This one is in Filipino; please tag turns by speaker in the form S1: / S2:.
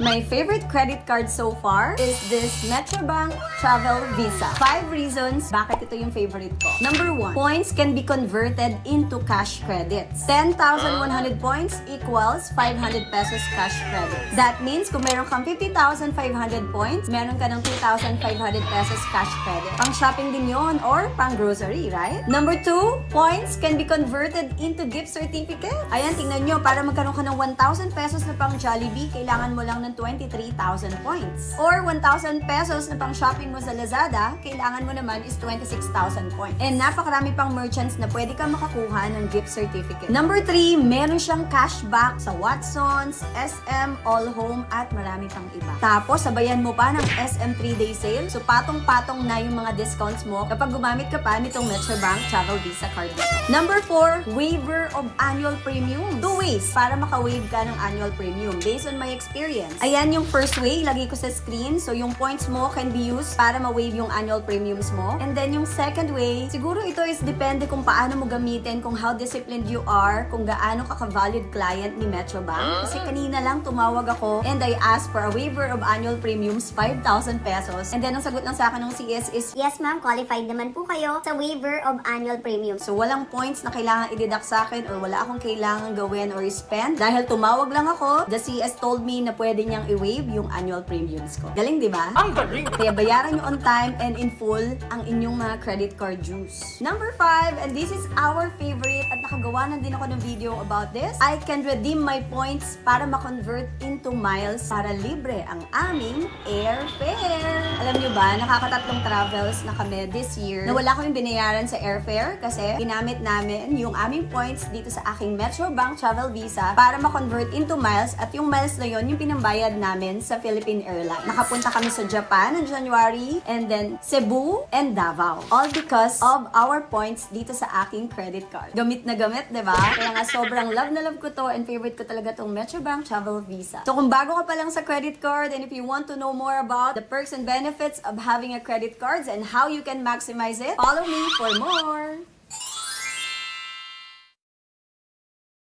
S1: My favorite credit card so far is this Metrobank Travel Visa. 5 reasons bakit ito yung favorite ko. Number 1, points can be converted into cash credits. 10,100 points equals 500 pesos cash credits. That means kung meron kang 50,500 points, meron ka ng 2,500 pesos cash credit. Pang shopping din yon or pang grocery, right? Number 2, points can be converted into gift certificate. Ayan, tingnan nyo, para magkaroon ka ng 1,000 pesos na pang Jollibee, kailangan mo lang ng 23,000 points. Or 1,000 pesos na pang shopping mo sa Lazada, kailangan mo naman is 26,000 points. And napakarami pang merchants na pwede kang makakuha ng gift certificate. Number 3, meron siyang cashback sa Watsons, SM, All Home, at marami pang iba. Tapos, sabayan mo pa ng SM 3-day sale. So, patong-patong na yung mga discounts mo kapag gumamit ka pa nitong Metrobank Travel Visa card dito. Number 4, waiver of annual premium. 2 ways para maka-waive ka ng annual premium based on my experience. Ayan yung first way, lagay ko sa screen. So, yung points mo can be used para ma-waive yung annual premiums mo. And then, yung second way, siguro ito is depende kung paano mo gamitin, kung how disciplined you are, kung gaano ka ka-valued client ni Metrobank. Kasi kanina lang tumawag ako and I asked for a waiver of annual premiums, 5,000 pesos. And then, ang sagot lang sa akin ng CS is,
S2: Yes ma'am, qualified naman po kayo sa waiver of annual premiums.
S1: so walang points na kailangan i-deduct sa akin or wala akong kailangan gawin or spend. Dahil tumawag lang ako, the CS told me na pwede niyang i-waive yung annual premiums ko. Galing, di ba?
S3: Ang galing!
S1: Kaya bayaran nyo on time and in full ang inyong mga credit card dues. Number 5, and this is our favorite at nakagawa na din ako ng video about this. I can redeem my points para ma-convert into miles para libre ang aming airfare. Alam nyo ba, nakakatatlong travels na kami this year na wala kaming binayaran sa airfare kasi ginamit namin yung aming points dito sa aking Metrobank Travel Visa para ma-convert into miles at yung miles na yon yung pinambayad namin sa Philippine Airlines. Nakapunta kami sa Japan in January and then Cebu and Davao. All because of our points dito sa aking credit card. Gamit na gamit, di ba? Kaya nga sobrang love na love ko to and favorite ko talaga tong Metrobank Travel Visa. So kung bago ka pa lang sa credit card and if you want to know more about the perks and benefits of having a credit cards and how you can maximize it, follow me for more!